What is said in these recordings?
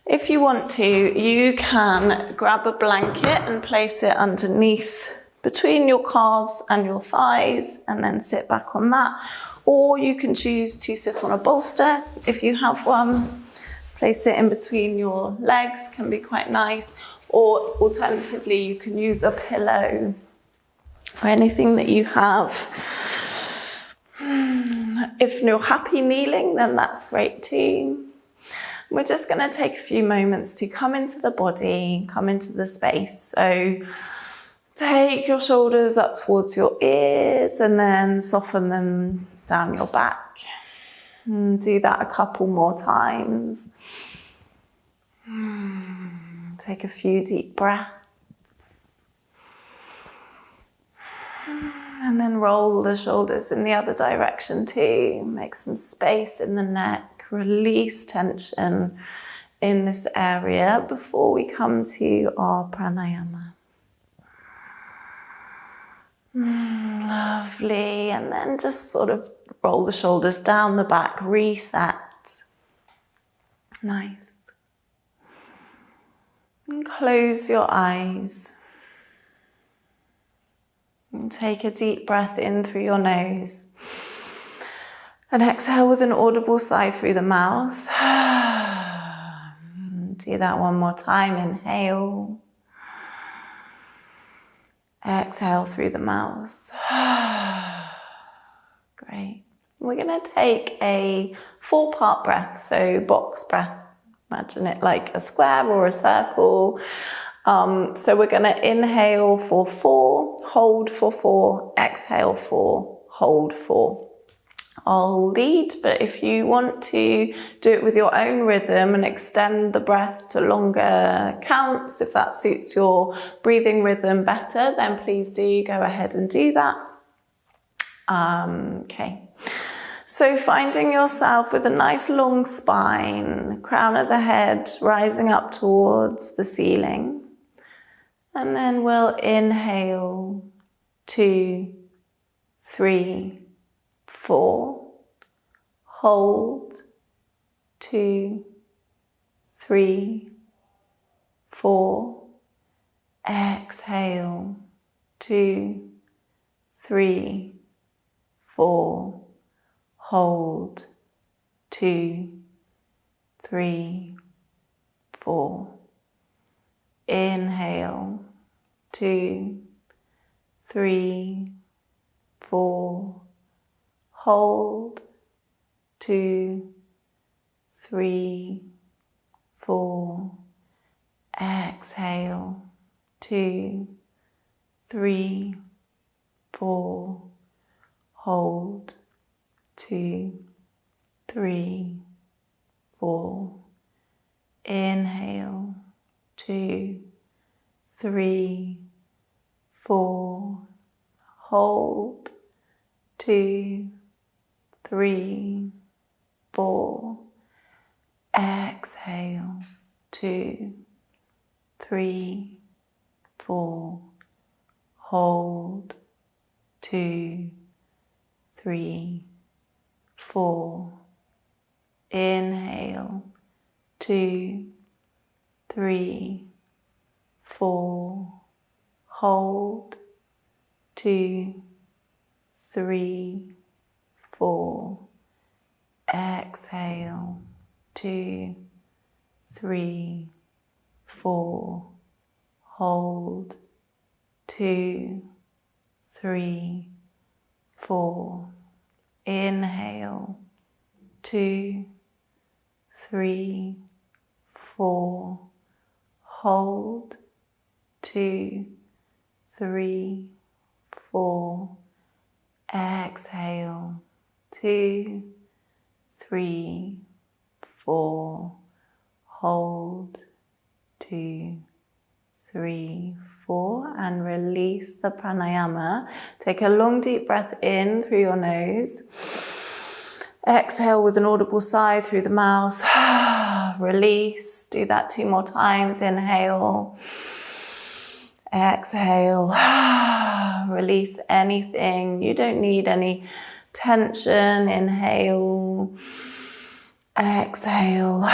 If you want to, you can grab a blanket and place it underneath between your calves and your thighs and then sit back on that. Or you can choose to sit on a bolster if you have one. Place it in between your legs, can be quite nice. Or alternatively, you can use a pillow or anything that you have. If you're happy kneeling, then that's great too. We're just going to take a few moments to come into the body, come into the space. So take your shoulders up towards your ears and then soften them down your back. And do that a couple more times. Take a few deep breaths. And then roll the shoulders in the other direction too. Make some space in the neck. Release tension in this area before we come to our pranayama. Lovely. And then just sort of roll the shoulders down the back, reset. Nice. And close your eyes. And take a deep breath in through your nose. And exhale with an audible sigh through the mouth. Do that one more time. Inhale. Exhale through the mouth. Great. We're going to take a 4-part breath, so box breath. Imagine it like a square or a circle. So we're going to inhale for 4, hold for 4, exhale for, hold for. I'll lead, but if you want to do it with your own rhythm and extend the breath to longer counts, if that suits your breathing rhythm better, then please do go ahead and do that. Okay. So finding yourself with a nice long spine, crown of the head rising up towards the ceiling. And then we'll inhale 2, 3, 4, hold, 2, 3, 4, exhale, 2, 3, 4, hold, 2, 3, 4, inhale, 2, 3, 4, hold, 2, 3, 4, exhale, 2, 3, 4, hold, 2, 3, 4, inhale, 2, 3, 4, hold, 2, 3, 4, exhale, 2, 3, 4, hold, 2, 3, 4, inhale, 2, 3, 4, hold, 2, 3, 4, exhale, 2, 3, 4, hold, 2, 3, 4, inhale, 2, 3, 4, hold, 2, 3, 4, exhale, 2, 3, 4, hold, 2, 3, 4, and release the pranayama. Take a long deep breath in through your nose. Exhale with an audible sigh through the mouth. Release. Do that 2 more times. Inhale. Exhale. Release anything. You don't need any tension. Inhale. Exhale.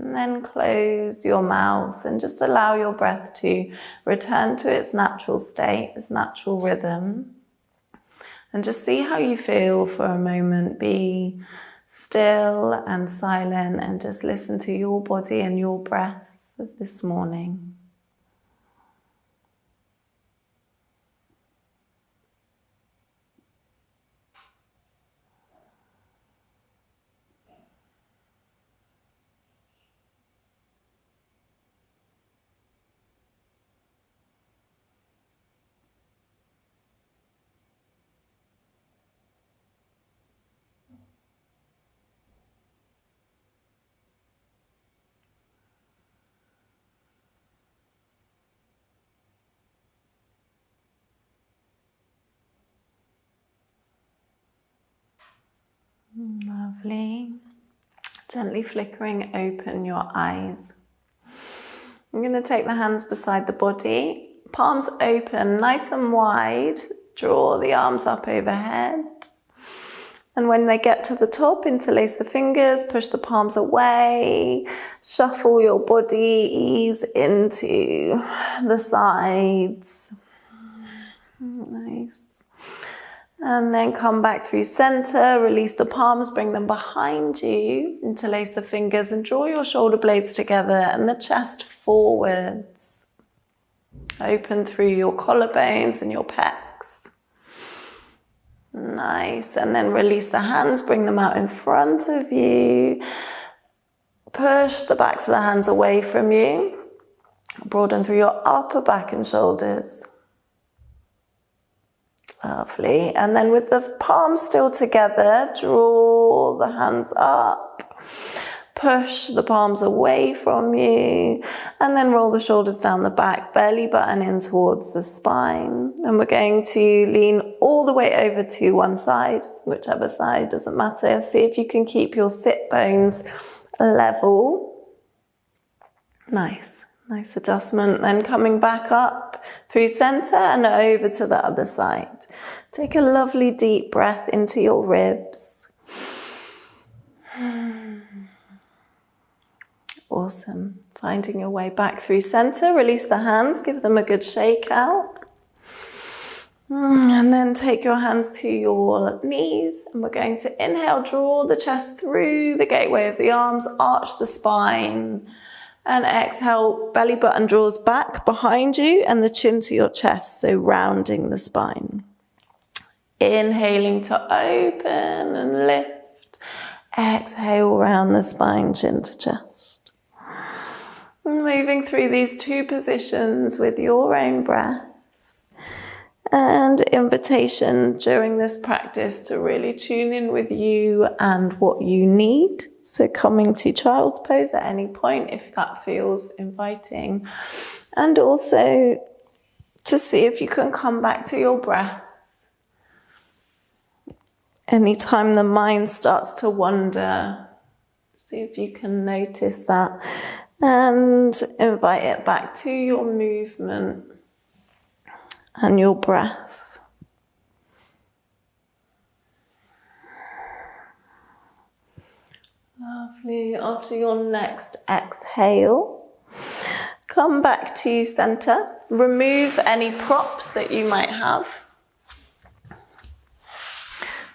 And then close your mouth and just allow your breath to return to its natural state, its natural rhythm. And just see how you feel for a moment. Be still and silent and just listen to your body and your breath this morning. Lovely. Gently flickering open your eyes. I'm going to take the hands beside the body, palms open, nice and wide. Draw the arms up overhead. And when they get to the top, interlace the fingers, push the palms away, shuffle your body, ease into the sides. Nice. And then come back through center, release the palms, bring them behind you, interlace the fingers and draw your shoulder blades together and the chest forwards. Open through your collarbones and your pecs. Nice. And then release the hands, bring them out in front of you. Push the backs of the hands away from you. Broaden through your upper back and shoulders. Lovely. And then with the palms still together, draw the hands up. Push the palms away from you. And then roll the shoulders down the back, belly button in towards the spine. And we're going to lean all the way over to one side, whichever side, doesn't matter. See if you can keep your sit bones level. Nice. Nice adjustment. Then coming back up through center and over to the other side. Take a lovely deep breath into your ribs. Awesome. Finding your way back through center. Release the hands. Give them a good shake out. And then take your hands to your knees. And we're going to inhale, draw the chest through the gateway of the arms, arch the spine. And exhale, belly button draws back behind you and the chin to your chest, so rounding the spine. Inhaling to open and lift. Exhale, round the spine, chin to chest. And moving through these two positions with your own breath. And invitation during this practice to really tune in with you and what you need. So coming to child's pose at any point if that feels inviting. And also to see if you can come back to your breath. Anytime the mind starts to wander, see if you can notice that and invite it back to your movement and your breath. Lovely. After your next exhale, come back to center. Remove any props that you might have.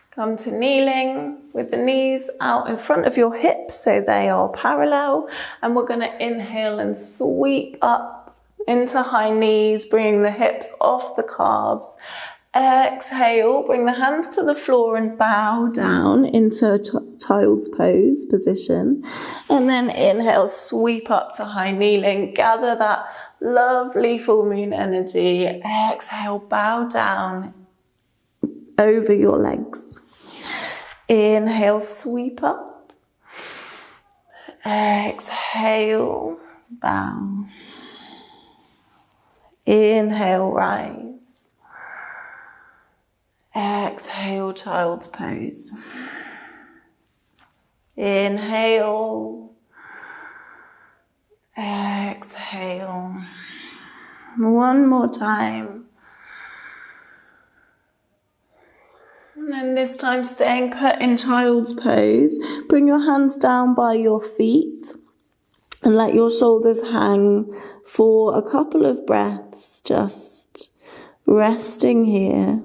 Come to kneeling with the knees out in front of your hips so they are parallel. And we're going to inhale and sweep up into high knees, bringing the hips off the calves. Exhale, bring the hands to the floor and bow down into a child's pose position. And then inhale, sweep up to high kneeling. Gather that lovely full moon energy. Exhale, bow down over your legs. Inhale, sweep up. Exhale, bow. Inhale, rise. Exhale, child's pose. Inhale. Exhale. One more time. And this time staying put in child's pose. Bring your hands down by your feet. And let your shoulders hang for a couple of breaths, just resting here.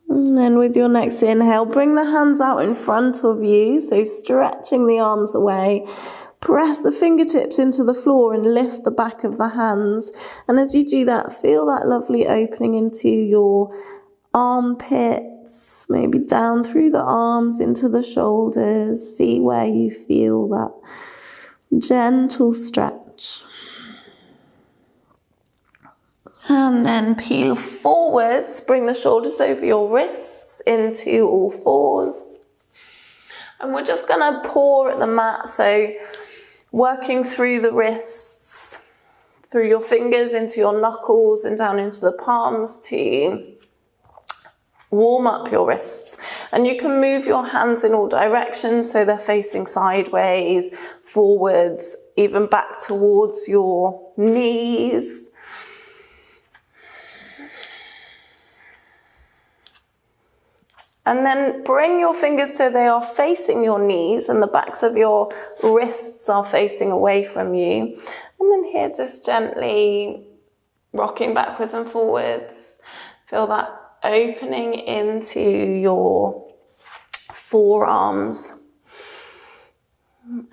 And then with your next inhale, bring the hands out in front of you, so stretching the arms away. Press the fingertips into the floor and lift the back of the hands. And as you do that, feel that lovely opening into your armpits, maybe down through the arms into the shoulders. See where you feel that gentle stretch. And then peel forwards, bring the shoulders over your wrists into all fours. And we're just going to paw at the mat, so working through the wrists, through your fingers into your knuckles and down into the palms to warm up your wrists. And you can move your hands in all directions, so they're facing sideways, forwards, even back towards your knees. And then bring your fingers so they are facing your knees and the backs of your wrists are facing away from you. And then here, just gently rocking backwards and forwards. Feel that opening into your forearms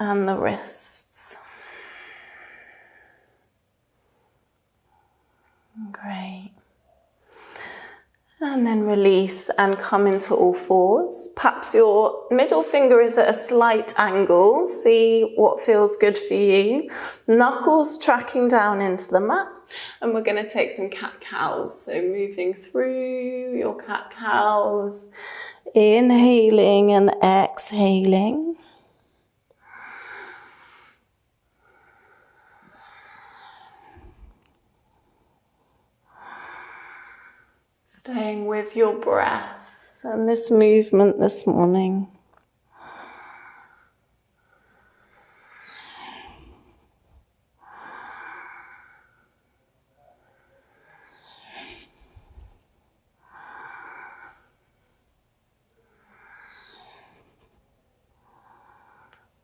and the wrists. Great. And then release and come into all fours. Perhaps your middle finger is at a slight angle. See what feels good for you. Knuckles tracking down into the mat. And we're going to take some cat-cows. So moving through your cat-cows. Inhaling and exhaling. Staying with your breath and this movement this morning.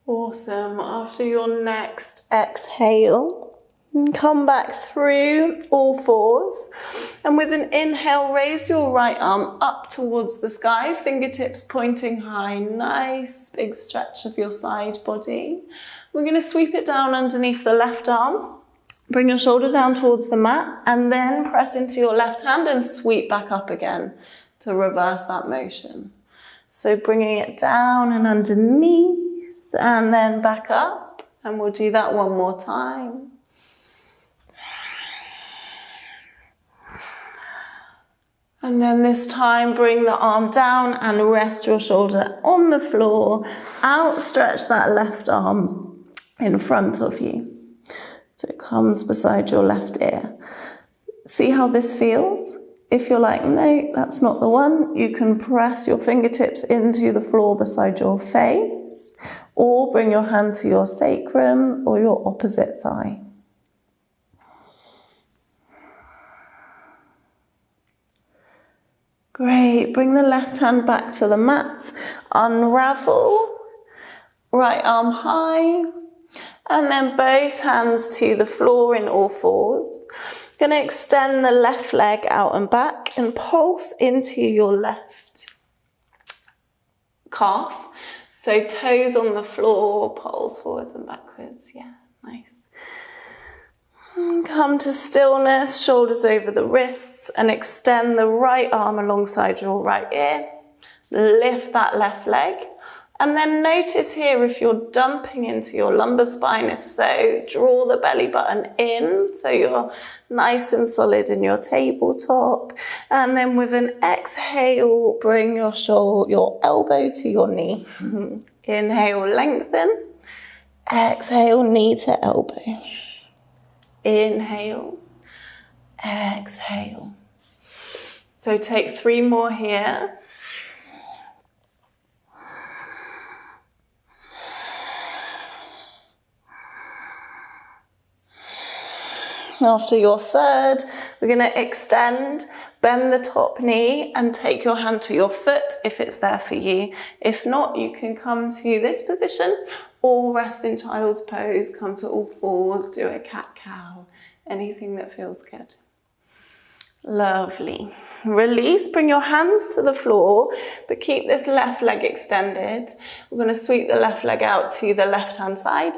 Awesome. After your next exhale, come back through all fours, and with an inhale, raise your right arm up towards the sky, fingertips pointing high. Nice big stretch of your side body. We're going to sweep it down underneath the left arm. Bring your shoulder down towards the mat, and then press into your left hand and sweep back up again to reverse that motion. So bringing it down and underneath, and then back up, and we'll do that one more time. And then this time, bring the arm down and rest your shoulder on the floor. Outstretch that left arm in front of you. So it comes beside your left ear. See how this feels? If you're like, no, that's not the one, you can press your fingertips into the floor beside your face, or bring your hand to your sacrum or your opposite thigh. Great, bring the left hand back to the mat, unravel, right arm high, and then both hands to the floor in all fours. Going to extend the left leg out and back and pulse into your left calf. So toes on the floor, pulse forwards and backwards, yeah, nice. Come to stillness, shoulders over the wrists, and extend the right arm alongside your right ear. Lift that left leg. And then notice here if you're dumping into your lumbar spine. If so, draw the belly button in so you're nice and solid in your tabletop. And then with an exhale, bring your elbow to your knee. Inhale, lengthen. Exhale, knee to elbow. Inhale, exhale. So take 3 more here. After your third, we're going to extend, bend the top knee and take your hand to your foot if it's there for you. If not, you can come to this position or rest in child's pose, come to all fours, do a cat-cow, anything that feels good. Lovely. Release, bring your hands to the floor, but keep this left leg extended. We're going to sweep the left leg out to the left-hand side.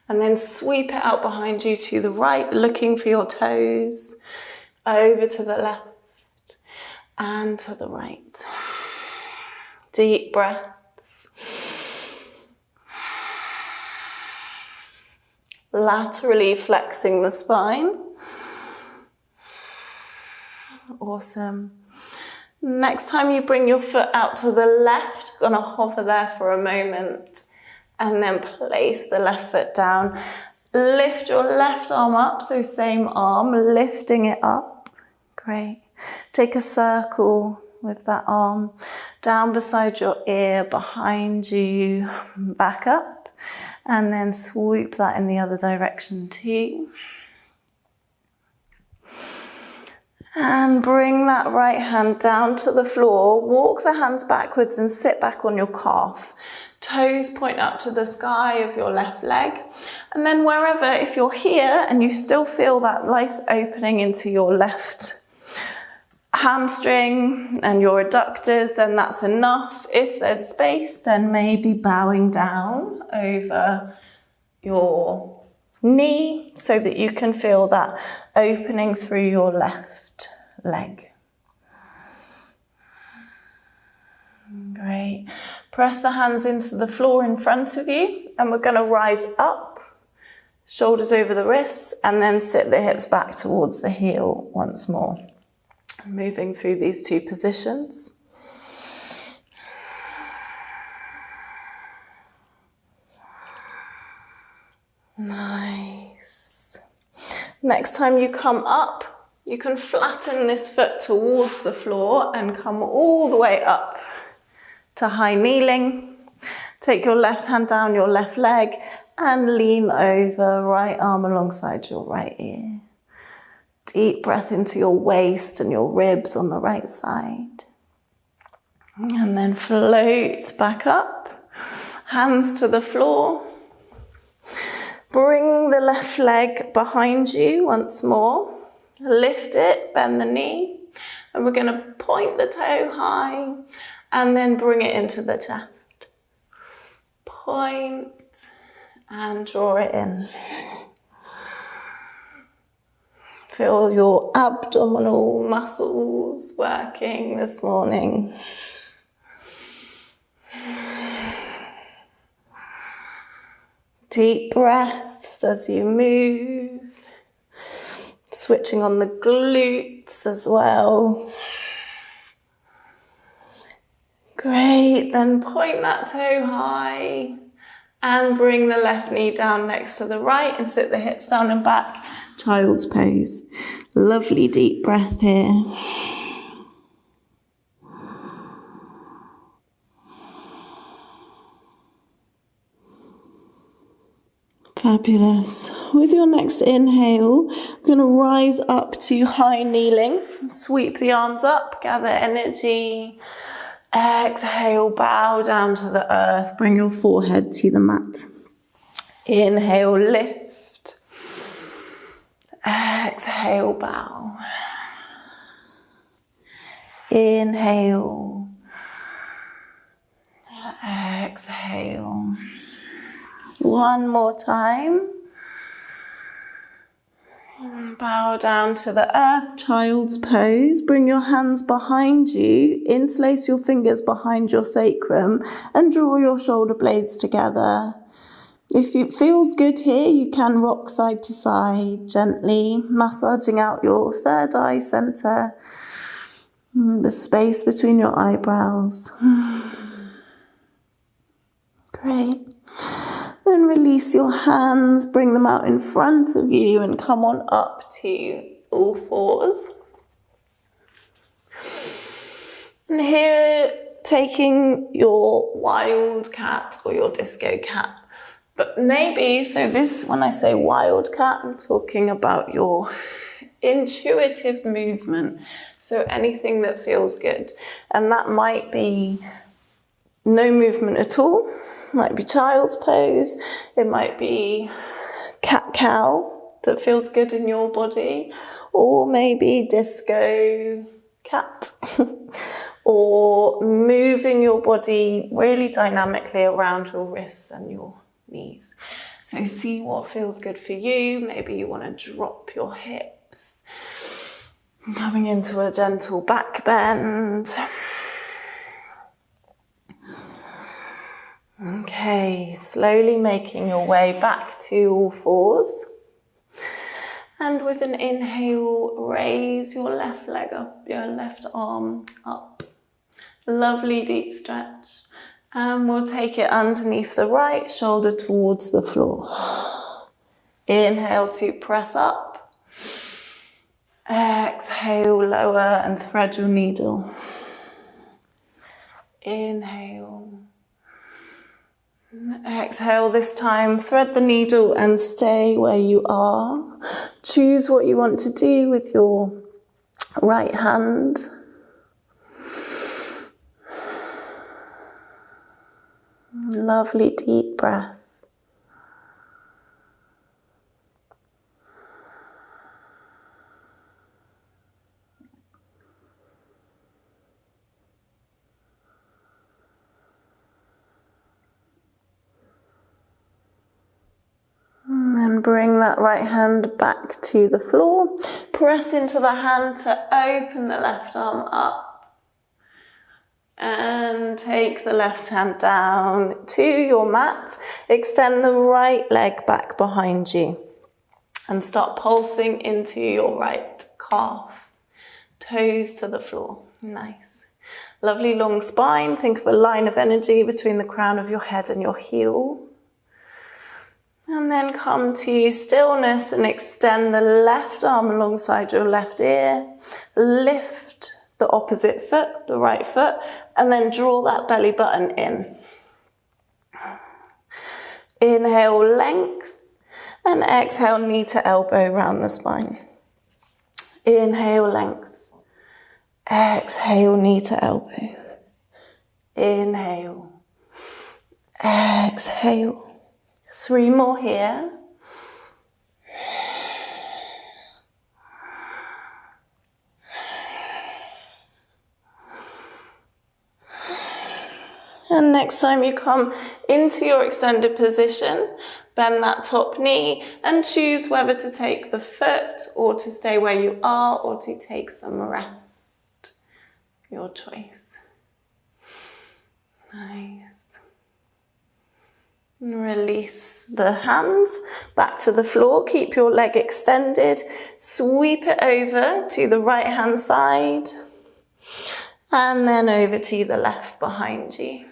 And then sweep it out behind you to the right, looking for your toes, over to the left and to the right. Deep breaths. Laterally flexing the spine. Awesome. Next time you bring your foot out to the left, you're going to hover there for a moment. And then place the left foot down. Lift your left arm up, so same arm, lifting it up. Great. Take a circle with that arm down beside your ear, behind you, back up. And then swoop that in the other direction too. And bring that right hand down to the floor. Walk the hands backwards and sit back on your calf. Toes point up to the sky of your left leg. And then wherever, if you're here and you still feel that nice opening into your left hamstring and your adductors, then that's enough. If there's space, then maybe bowing down over your knee so that you can feel that opening through your left leg. Great. Press the hands into the floor in front of you, and we're going to rise up, shoulders over the wrists, and then sit the hips back towards the heel once more. Moving through these two positions. Nice. Next time you come up, you can flatten this foot towards the floor and come all the way up to high kneeling. Take your left hand down your left leg and lean over, right arm alongside your right ear. Deep breath into your waist and your ribs on the right side. And then float back up, hands to the floor. Bring the left leg behind you once more. Lift it, bend the knee, and we're going to point the toe high and then bring it into the chest. Point and draw it in. Feel your abdominal muscles working this morning. Deep breaths as you move. Switching on the glutes as well. Great, then point that toe high and bring the left knee down next to the right and sit the hips down and back. Child's pose. Lovely deep breath here. Fabulous. With your next inhale, we're going to rise up to high kneeling. Sweep the arms up, gather energy. Exhale, bow down to the earth. Bring your forehead to the mat. Inhale, lift. Exhale, bow. Inhale. Exhale. One more time. Bow down to the earth, child's pose. Bring your hands behind you. Interlace your fingers behind your sacrum and draw your shoulder blades together. If it feels good here, you can rock side to side, gently massaging out your third eye center, the space between your eyebrows. Great. Then release your hands, bring them out in front of you and come on up to all fours. And here, taking your wild cat or your disco cat But maybe, so this, when I say wildcat, I'm talking about your intuitive movement. So anything that feels good. And that might be no movement at all. Might be child's pose. It might be cat-cow that feels good in your body. Or maybe disco cat. Or moving your body really dynamically around your wrists and your knees. So see what feels good for you. Maybe you want to drop your hips, coming into a gentle back bend. Okay, slowly making your way back to all fours. And with an inhale, raise your left leg up, your left arm up. Lovely deep stretch. And we'll take it underneath the right shoulder towards the floor. Inhale to press up. Exhale, lower and thread your needle. Inhale. Exhale, this time thread the needle and stay where you are. Choose what you want to do with your right hand. Lovely deep breath. And bring that right hand back to the floor. Press into the hand to open the left arm up. And take the left hand down to your mat. Extend the right leg back behind you. And start pulsing into your right calf. Toes to the floor. Nice. Lovely long spine. Think of a line of energy between the crown of your head and your heel. And then come to stillness and extend the left arm alongside your left ear. Lift the opposite foot, the right foot, and then draw that belly button in. Inhale, length, and exhale, knee to elbow round the spine. Inhale, length. Exhale, knee to elbow. Inhale. Exhale. 3 more here. And next time you come into your extended position, bend that top knee and choose whether to take the foot or to stay where you are or to take some rest. Your choice. Nice. And release the hands back to the floor. Keep your leg extended. Sweep it over to the right hand side. And then over to the left behind you.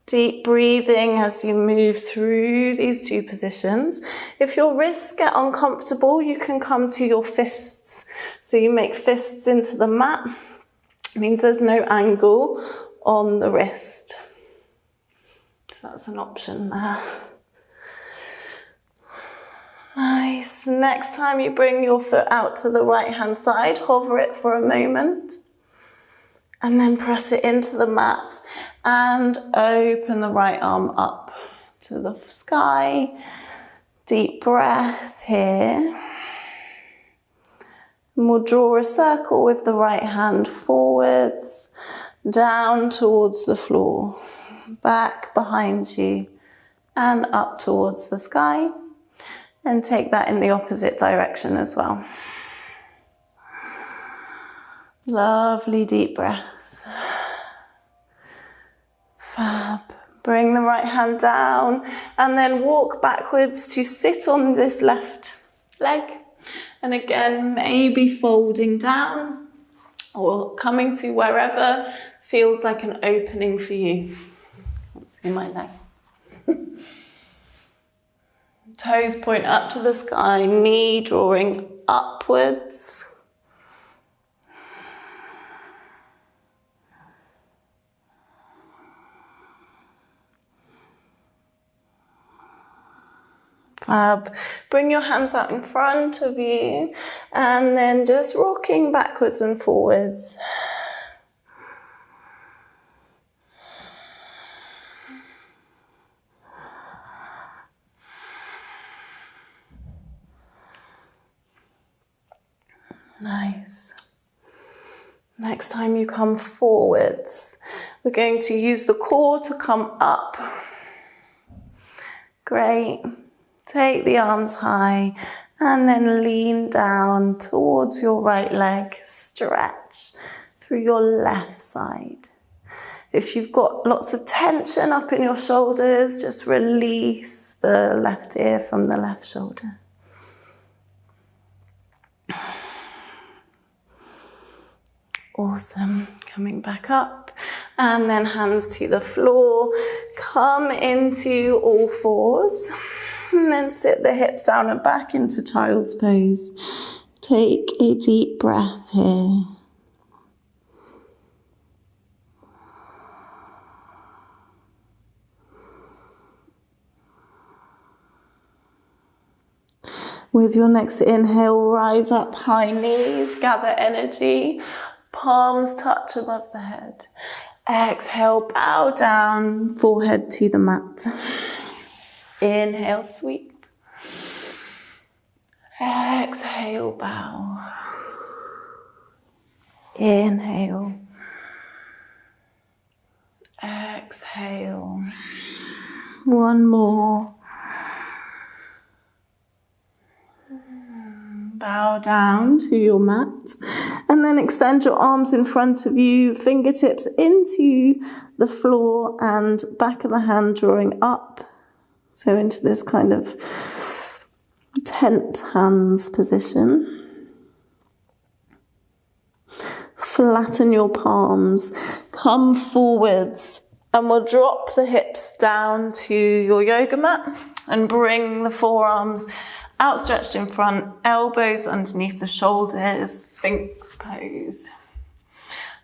Deep breathing as you move through these 2 positions. If your wrists get uncomfortable, you can come to your fists. So you make fists into the mat. It means there's no angle on the wrist. So that's an option there. Nice. Next time you bring your foot out to the right hand side, hover it for a moment. And then press it into the mat and open the right arm up to the sky. Deep breath here. And we'll draw a circle with the right hand forwards, down towards the floor, back behind you, and up towards the sky. And take that in the opposite direction as well. Lovely deep breath. Fab. Bring the right hand down and then walk backwards to sit on this left leg. And again, maybe folding down or coming to wherever feels like an opening for you. Let's see my leg. Toes point up to the sky, knee drawing upwards. Fab. Bring your hands out in front of you and then just rocking backwards and forwards. Nice. Next time you come forwards, we're going to use the core to come up. Great. Take the arms high and then lean down towards your right leg. Stretch through your left side. If you've got lots of tension up in your shoulders, just release the left ear from the left shoulder. Awesome. Coming back up and then hands to the floor. Come into all fours and then sit the hips down and back into child's pose. Take a deep breath here. With your next inhale, rise up, high knees, gather energy. Palms touch above the head. Exhale, bow down, forehead to the mat. Inhale, sweep. Exhale, bow. Inhale. Exhale. One more. Bow down to your mat and then extend your arms in front of you, fingertips into the floor and back of the hand drawing up. So into this kind of tent hands position. Flatten your palms, come forwards and we'll drop the hips down to your yoga mat and bring the forearms outstretched in front, elbows underneath the shoulders, Sphinx pose.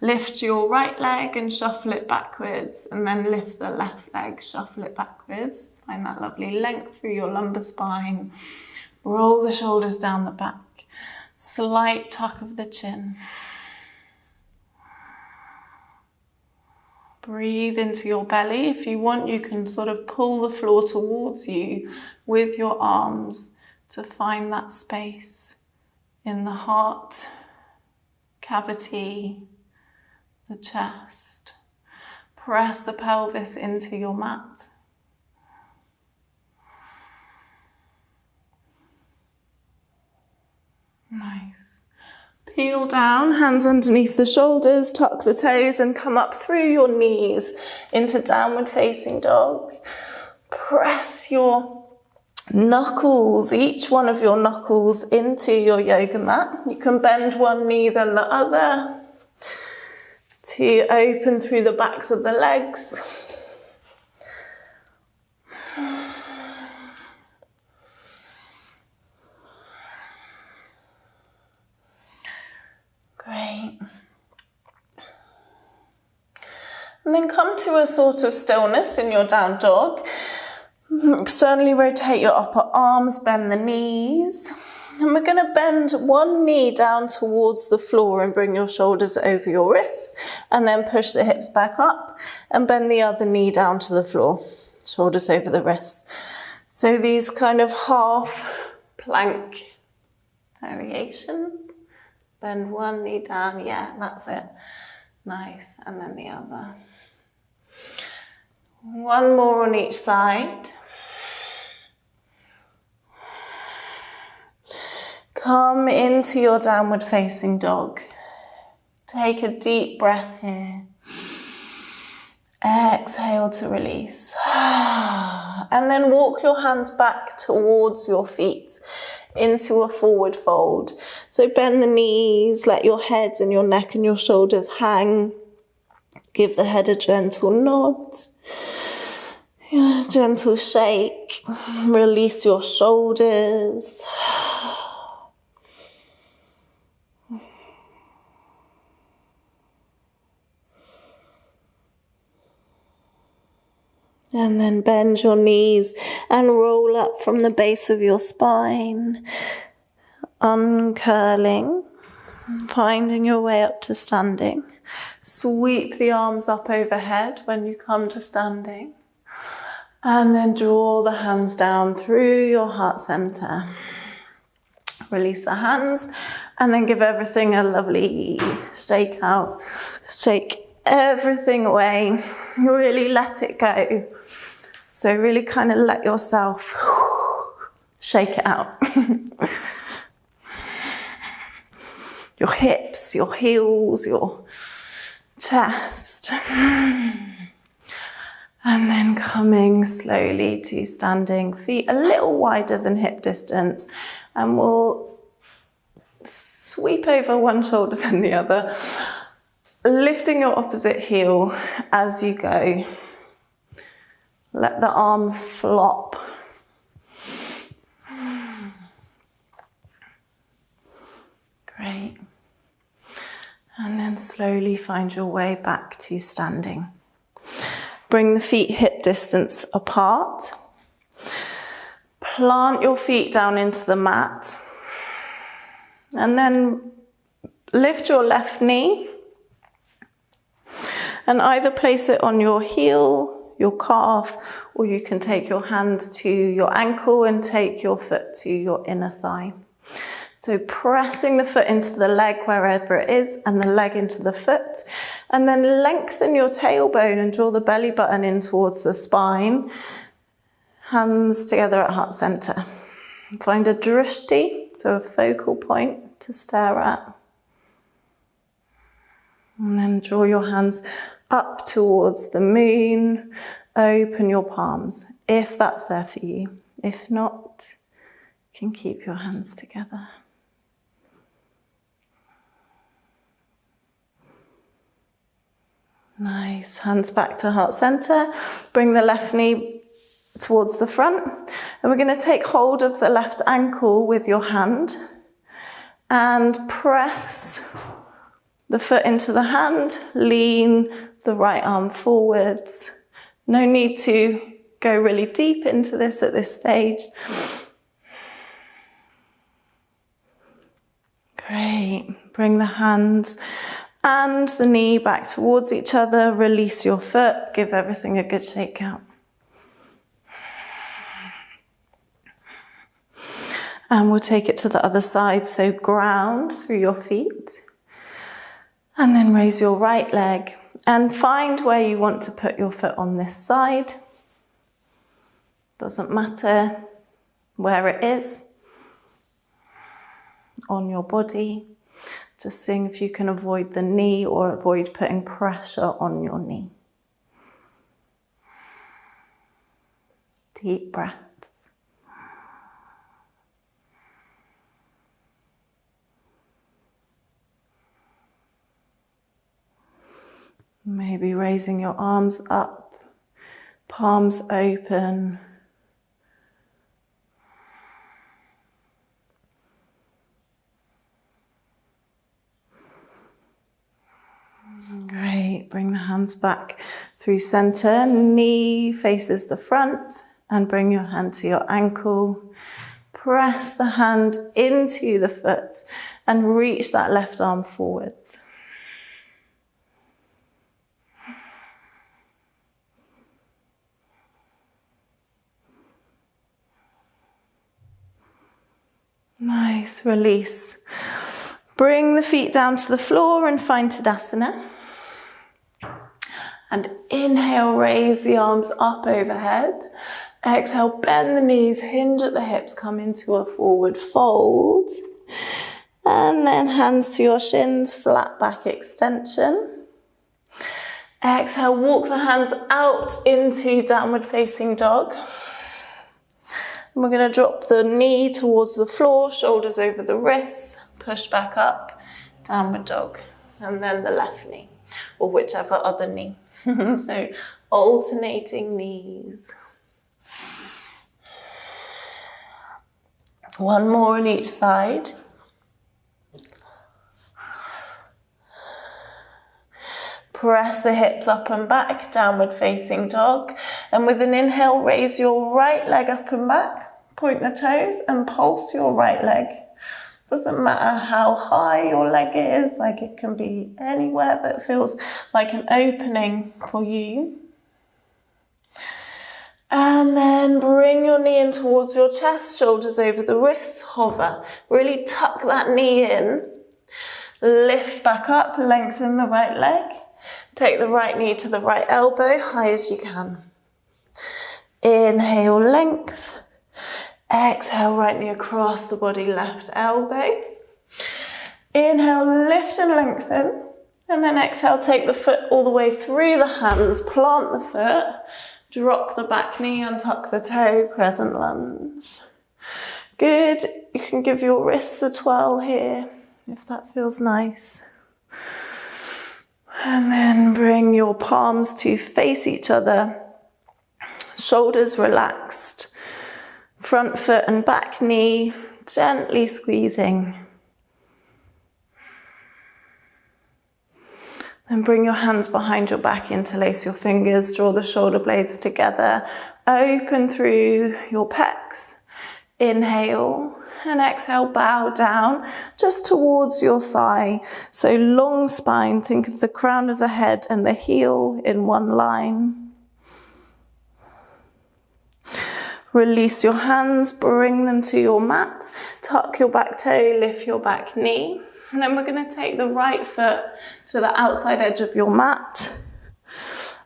Lift your right leg and shuffle it backwards, and then lift the left leg, shuffle it backwards. Find that lovely length through your lumbar spine. Roll the shoulders down the back. Slight tuck of the chin. Breathe into your belly. If you want, you can sort of pull the floor towards you with your arms to find that space in the heart cavity, the chest. Press the pelvis into your mat. Nice. Peel down, hands underneath the shoulders, tuck the toes and come up through your knees into downward facing dog. Press your knuckles, each one of your knuckles into your yoga mat. You can bend one knee then the other to open through the backs of the legs. Great. And then come to a sort of stillness in your down dog. Externally rotate your upper arms, bend the knees. And we're going to bend one knee down towards the floor and bring your shoulders over your wrists. And then push the hips back up and bend the other knee down to the floor. Shoulders over the wrists. So these kind of half plank variations. Bend one knee down. Yeah, that's it. Nice. And then the other. One more on each side. Come into your downward facing dog. Take a deep breath here. Exhale to release. And then walk your hands back towards your feet into a forward fold. So bend the knees, let your head and your neck and your shoulders hang. Give the head a gentle nod. Yeah, gentle shake. Release your shoulders. And then bend your knees and roll up from the base of your spine, uncurling, finding your way up to standing. Sweep the arms up overhead when you come to standing. And then draw the hands down through your heart center. Release the hands and then give everything a lovely shake out. Shake everything away. Really let it go. So really kind of let yourself shake it out. Your hips, your heels, your chest. And then coming slowly to standing, feet a little wider than hip distance. And we'll sweep over one shoulder than the other, lifting your opposite heel as you go. Let the arms flop. Great. And then slowly find your way back to standing. Bring the feet hip distance apart. Plant your feet down into the mat. And then lift your left knee. And either place it on your heel, your calf, or you can take your hand to your ankle and take your foot to your inner thigh. So pressing the foot into the leg wherever it is and the leg into the foot. And then lengthen your tailbone and draw the belly button in towards the spine. Hands together at heart center. Find a drishti, so a focal point to stare at. And then draw your hands up towards the moon. Open your palms, if that's there for you. If not, you can keep your hands together. Nice. Hands back to heart center. Bring the left knee towards the front. And we're going to take hold of the left ankle with your hand and press the foot into the hand. Lean the right arm forwards. No need to go really deep into this at this stage. Great. Bring the hands and the knee back towards each other. Release your foot. Give everything a good shake out. And we'll take it to the other side. So ground through your feet. And then raise your right leg. And find where you want to put your foot on this side. Doesn't matter where it is on your body. Just seeing if you can avoid the knee or avoid putting pressure on your knee. Deep breaths. Maybe raising your arms up, palms open. Great, bring the hands back through center, knee faces the front, and bring your hand to your ankle. Press the hand into the foot and reach that left arm forwards. Nice, release. Bring the feet down to the floor and find Tadasana. And inhale, raise the arms up overhead. Exhale, bend the knees, hinge at the hips, come into a forward fold. And then hands to your shins, flat back extension. Exhale, walk the hands out into downward facing dog. And we're going to drop the knee towards the floor, shoulders over the wrists, push back up, downward dog, and then the left knee, or whichever other knee. So alternating knees. One more on each side. Press the hips up and back, downward facing dog. And with an inhale, raise your right leg up and back, point the toes and pulse your right leg. Doesn't matter how high your leg is, like it can be anywhere that feels like an opening for you. And then bring your knee in towards your chest, shoulders over the wrists, hover. Really tuck that knee in. Lift back up, lengthen the right leg. Take the right knee to the right elbow, high as you can. Inhale, length. Exhale, right knee across the body, left elbow. Inhale, lift and lengthen. And then exhale, take the foot all the way through the hands, plant the foot, drop the back knee, untuck the toe, crescent lunge. Good. You can give your wrists a twirl here, if that feels nice. And then bring your palms to face each other. Shoulders relaxed. Front foot and back knee gently squeezing. Then bring your hands behind your back, interlace your fingers, draw the shoulder blades together. Open through your pecs. Inhale. And exhale, bow down just towards your thigh. So long spine, think of the crown of the head and the heel in one line. Release your hands, bring them to your mat. Tuck your back toe, lift your back knee. And then we're going to take the right foot to the outside edge of your mat.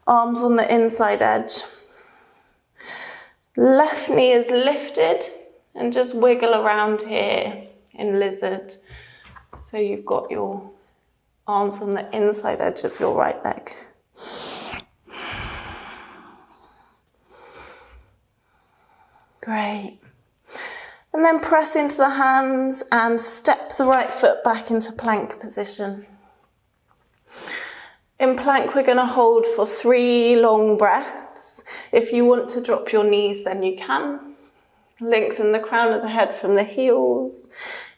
Arms on the inside edge. Left knee is lifted. And just wiggle around here in lizard. So you've got your arms on the inside edge of your right leg. Great. And then press into the hands and step the right foot back into plank position. In plank, we're going to hold for 3 long breaths. If you want to drop your knees, then you can. Lengthen the crown of the head from the heels.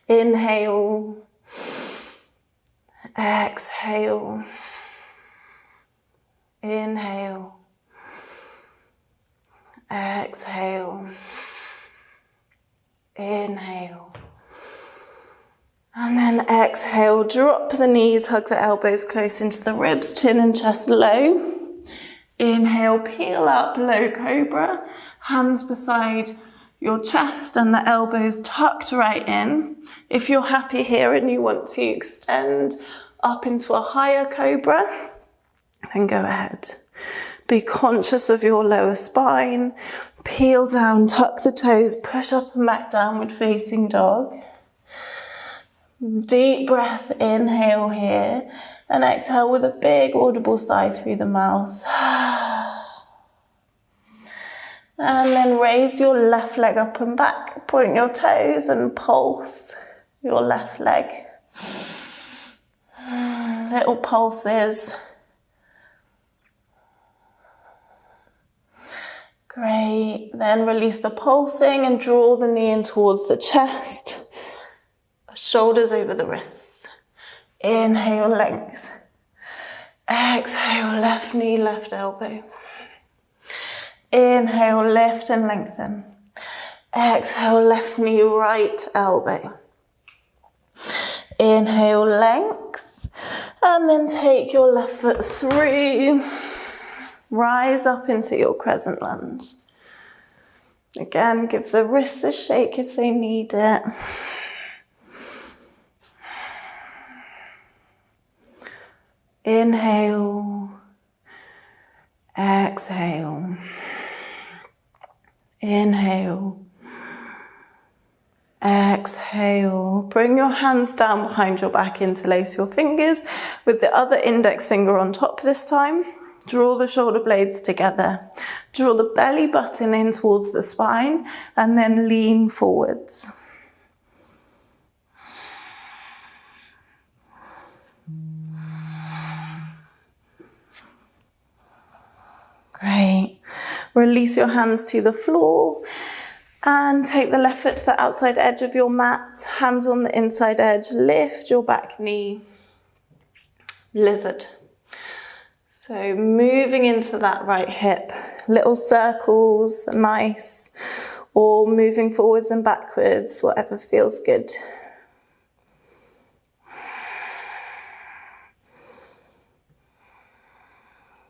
Inhale. Exhale. Inhale. Exhale. Inhale. And then exhale. Drop the knees, hug the elbows close into the ribs, chin and chest low. Inhale, peel up, low cobra. Hands beside your chest and the elbows tucked right in. If you're happy here and you want to extend up into a higher cobra, then go ahead. Be conscious of your lower spine. Peel down, tuck the toes, push up and back, downward facing dog. Deep breath, inhale here, and exhale with a big audible sigh through the mouth. And then raise your left leg up and back. Point your toes and pulse your left leg. Little pulses. Great. Then release the pulsing and draw the knee in towards the chest. Shoulders over the wrists. Inhale, length. Exhale, left knee, left elbow. Inhale, lift and lengthen. Exhale, left knee, right elbow. Inhale, length. And then take your left foot through. Rise up into your crescent lunge. Again, give the wrists a shake if they need it. Inhale. Exhale. Inhale. Exhale. Bring your hands down behind your back, interlace your fingers with the other index finger on top this time. Draw the shoulder blades together. Draw the belly button in towards the spine and then lean forwards. Great. Release your hands to the floor and take the left foot to the outside edge of your mat. Hands on the inside edge. Lift your back knee. Lizard. So moving into that right hip, little circles, nice, or moving forwards and backwards, whatever feels good.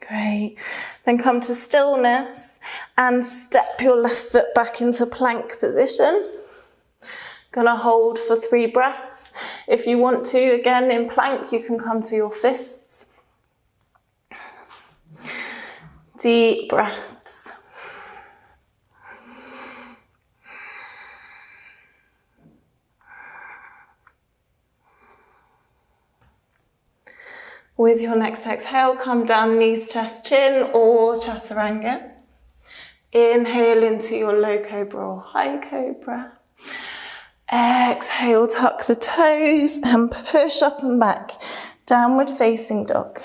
Great. Then come to stillness and step your left foot back into plank position. Gonna hold for 3 breaths. If you want to, again in plank, you can come to your fists. Deep breaths. With your next exhale, come down, knees, chest, chin, or chaturanga. Inhale into your low cobra or high cobra. Exhale, tuck the toes and push up and back. Downward facing dog.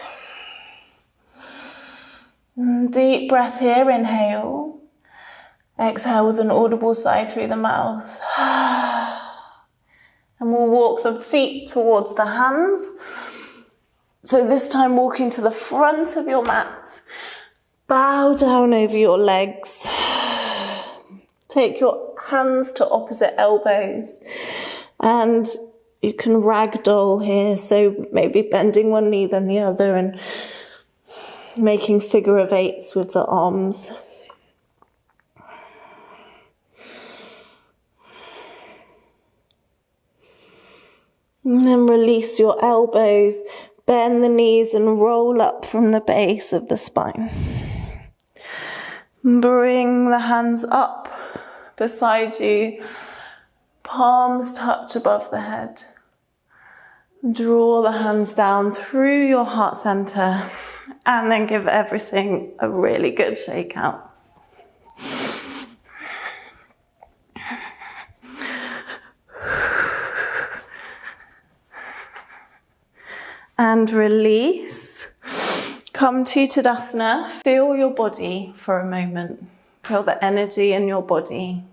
Deep breath here, inhale. Exhale with an audible sigh through the mouth. And we'll walk the feet towards the hands. So this time walking to the front of your mat. Bow down over your legs. Take your hands to opposite elbows. And you can ragdoll here. So maybe bending one knee then the other and making figure of 8s with the arms. And then release your elbows. Bend the knees and roll up from the base of the spine. Bring the hands up beside you. Palms touch above the head. Draw the hands down through your heart center and then give everything a really good shake out. And release. Come to Tadasana. Feel your body for a moment. Feel the energy in your body.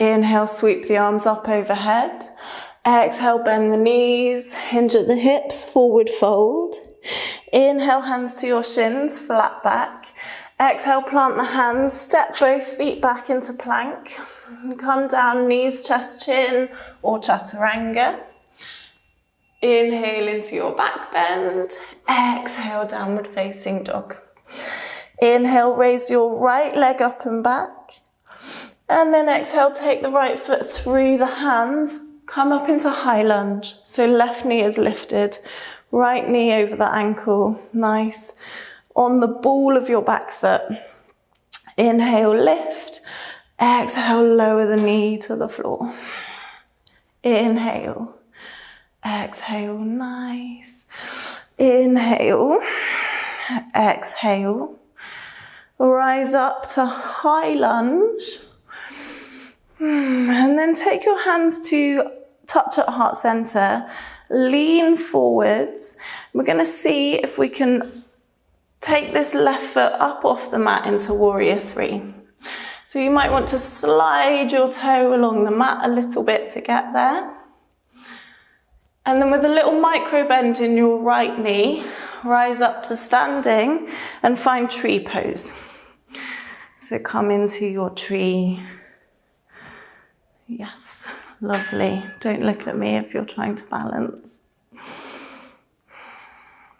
Inhale, sweep the arms up overhead. Exhale, bend the knees, hinge at the hips, forward fold. Inhale, hands to your shins, flat back. Exhale, plant the hands, step both feet back into plank. Come down, knees, chest, chin, or chaturanga. Inhale into your back bend. Exhale, downward facing dog. Inhale, raise your right leg up and back. And then exhale, take the right foot through the hands. Come up into high lunge. So left knee is lifted, right knee over the ankle. Nice. On the ball of your back foot. Inhale, lift. Exhale, lower the knee to the floor. Inhale. Exhale, nice. Inhale. Exhale. Rise up to high lunge. And then take your hands to touch at heart center. Lean forwards. We're going to see if we can take this left foot up off the mat into warrior 3. So you might want to slide your toe along the mat a little bit to get there. And then with a little micro bend in your right knee, rise up to standing and find tree pose. So come into your tree. Yes, lovely. Don't look at me if you're trying to balance.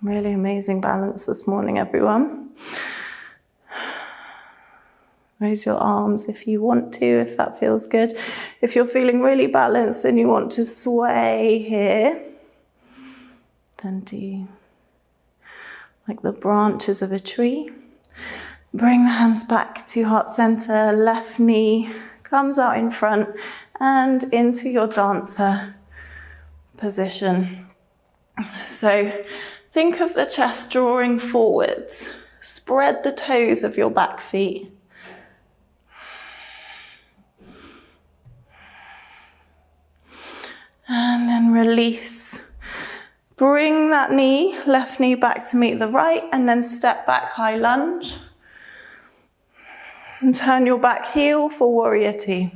Really amazing balance this morning, everyone. Raise your arms if you want to, if that feels good. If you're feeling really balanced and you want to sway here, then do like the branches of a tree. Bring the hands back to heart center, left knee comes out in front and into your dancer position. So think of the chest drawing forwards. Spread the toes of your back feet. And then release. Bring that knee, left knee back to meet the right, and then step back, high lunge. And turn your back heel for warrior 2.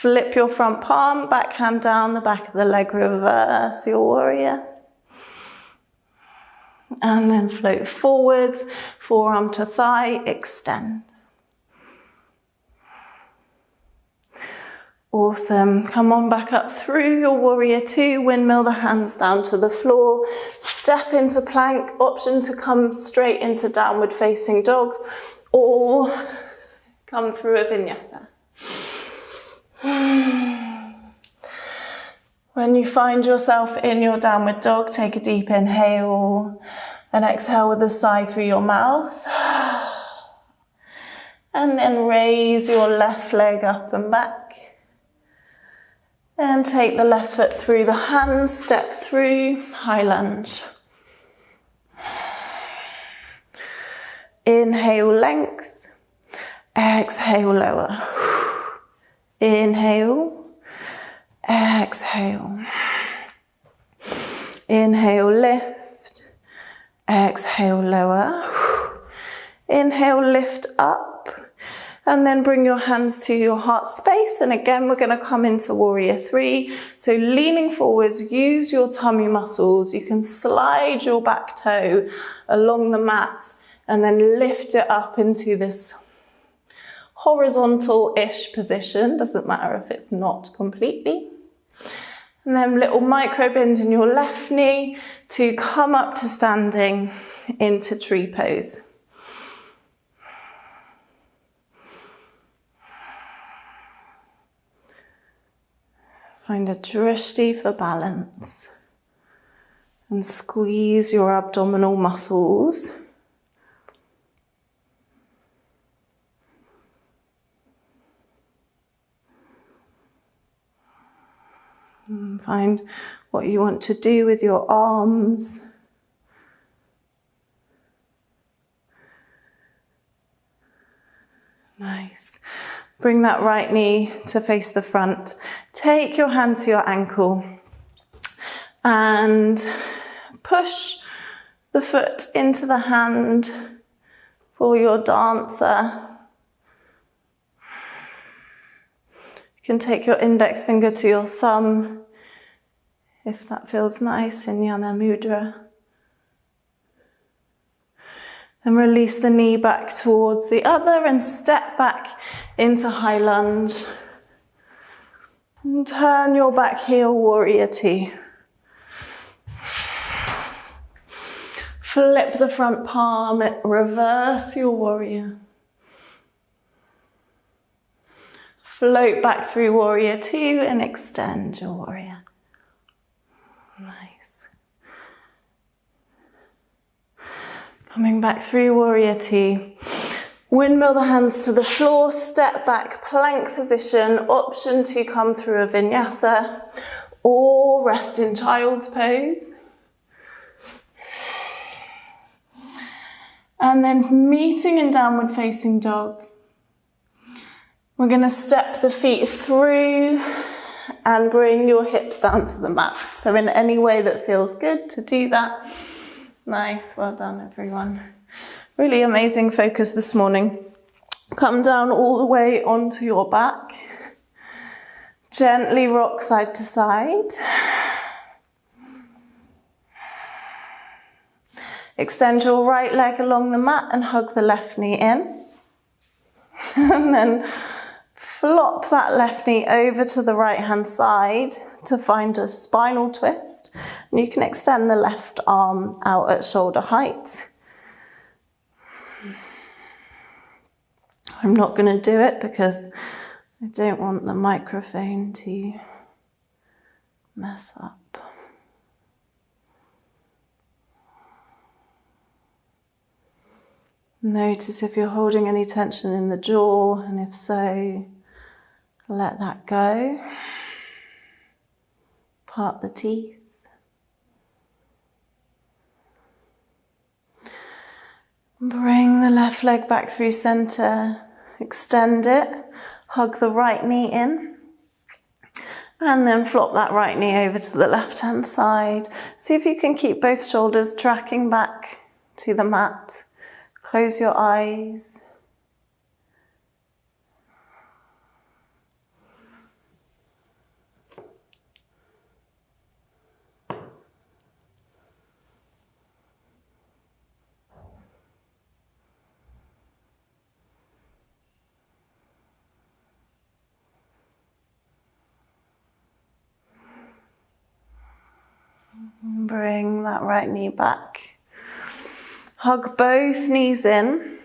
Flip your front palm, back hand down the back of the leg, reverse your warrior. And then float forwards, forearm to thigh, extend. Awesome. Come on back up through your warrior two, windmill the hands down to the floor, step into plank, option to come straight into downward facing dog or come through a vinyasa. When you find yourself in your downward dog, take a deep inhale and exhale with a sigh through your mouth. And then raise your left leg up and back. And take the left foot through the hands, step through, high lunge. Inhale, length. Exhale, lower. Inhale. Exhale. Inhale, lift. Exhale, lower. Inhale, lift up. And then bring your hands to your heart space. And again, we're going to come into warrior three. So leaning forwards, use your tummy muscles. You can slide your back toe along the mat and then lift it up into this horizontal-ish position. Doesn't matter if it's not completely. And then little micro bend in your left knee to come up to standing into tree pose. Find a drishti for balance and squeeze your abdominal muscles. And find what you want to do with your arms. Nice. Bring that right knee to face the front. Take your hand to your ankle and push the foot into the hand for your dancer. You can take your index finger to your thumb if that feels nice in Jnana Mudra. And release the knee back towards the other and step back into high lunge. And turn your back heel, warrior two. Flip the front palm, reverse your warrior. Float back through warrior two and extend your warrior. Nice. Coming back through warrior two. Windmill the hands to the floor, step back, plank position, option to come through a vinyasa or rest in child's pose. And then meeting in downward facing dog. We're going to step the feet through and bring your hips down to the mat. So in any way that feels good to do that. Nice, well done everyone. Really amazing focus this morning. Come down all the way onto your back. Gently rock side to side. Extend your right leg along the mat and hug the left knee in. And then flop that left knee over to the right hand side to find a spinal twist. And you can extend the left arm out at shoulder height. I'm not going to do it because I don't want the microphone to mess up. Notice if you're holding any tension in the jaw, and if so, let that go. Part the teeth. Bring the left leg back through center, extend it, hug the right knee in, and then flop that right knee over to the left hand side. See if you can keep both shoulders tracking back to the mat. Close your eyes. bring that right knee back. Hug both knees in.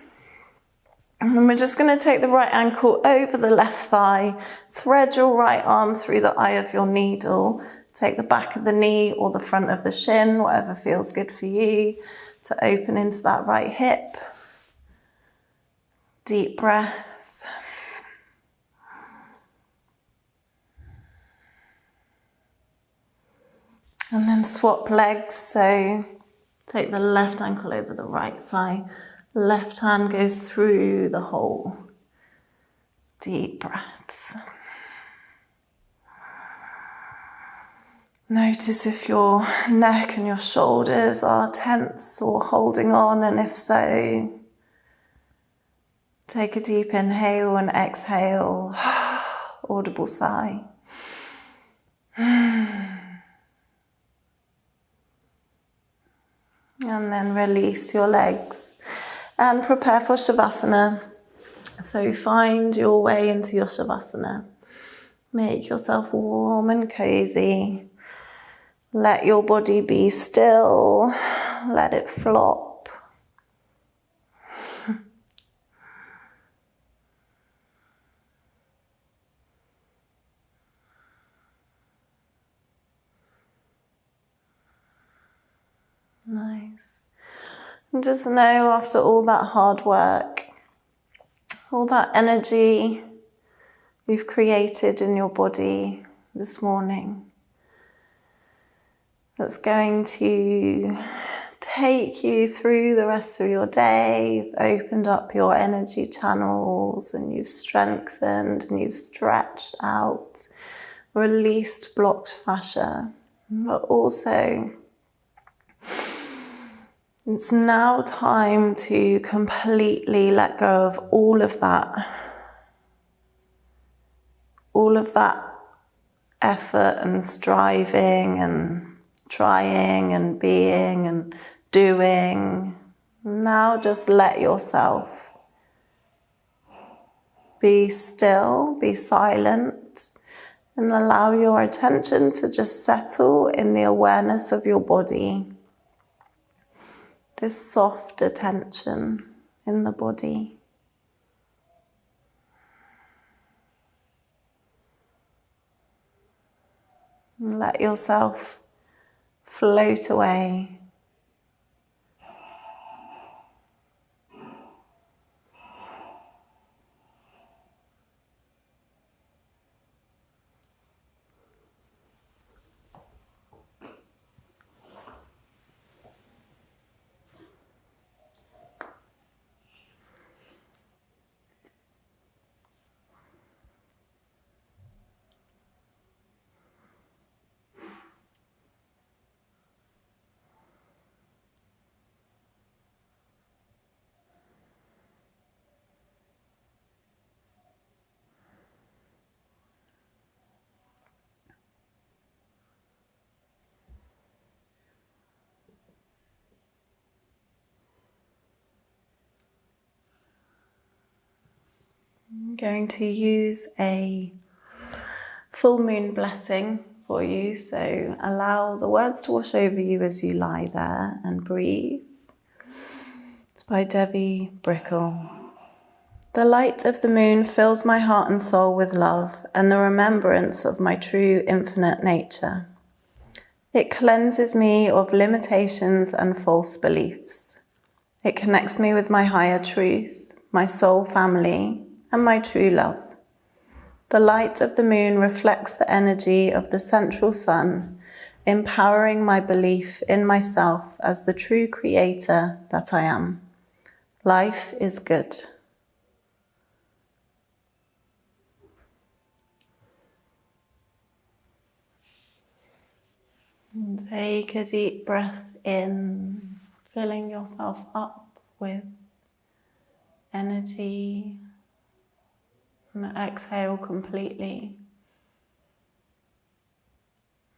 And then we're just going to take the right ankle over the left thigh. Thread your right arm through the eye of your needle. Take the back of the knee or the front of the shin, whatever feels good for you, to open into that right hip. Deep breath. And then swap legs. So take the left ankle over the right thigh. Left hand goes through the hole. Deep breaths. Notice if your neck and your shoulders are tense or holding on, and if so, take a deep inhale and exhale, audible sigh. And then release your legs and prepare for Shavasana. So find your way into your Shavasana. Make yourself warm and cozy. Let your body be still. Let it flop. Nice. And just know after all that hard work, all that energy you've created in your body this morning, that's going to take you through the rest of your day. You've opened up your energy channels and you've strengthened and you've stretched out, released blocked fascia. But also, it's now time to completely let go of all of that effort and striving and trying and being and doing. Now just let yourself be still, be silent, and allow your attention to just settle in the awareness of your body. This soft attention in the body. And let yourself float away. I'm going to use a full moon blessing for you, so allow the words to wash over you as you lie there and breathe. It's by Devi Brickle. The light of the moon fills my heart and soul with love and the remembrance of my true infinite nature. It cleanses me of limitations and false beliefs. It connects me with my higher truth, my soul family, and my true love. The light of the moon reflects the energy of the central sun, empowering my belief in myself as the true creator that I am. Life is good. And take a deep breath in, filling yourself up with energy. And exhale completely.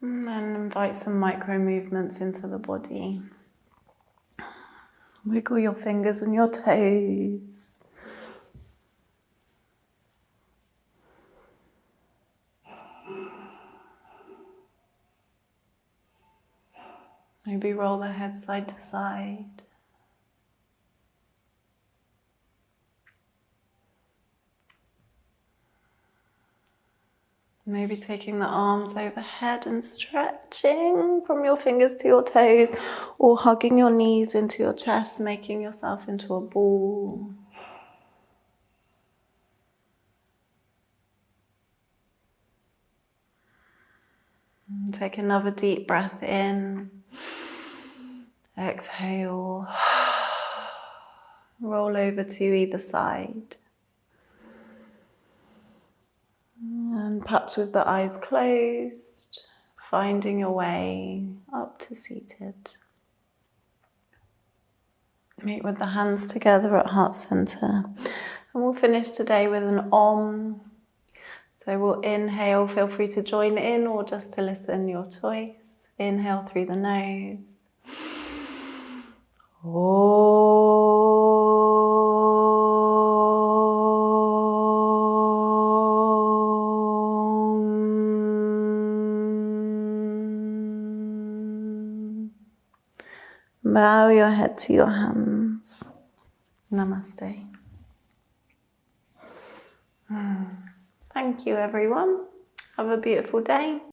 And then invite some micro movements into the body. Wiggle your fingers and your toes. Maybe Maybe roll the head side to side. Maybe taking the arms overhead and stretching from your fingers to your toes, or hugging your knees into your chest, making yourself into a ball. And take another deep breath in. Exhale. Roll over to either side. And perhaps with the eyes closed, finding your way up to seated. Meet with the hands together at heart center. And we'll finish today with an Om. So we'll inhale, feel free to join in or just to listen, your choice. Inhale through the nose. Bow your head to your hands. Namaste. Thank you, everyone. Have a beautiful day.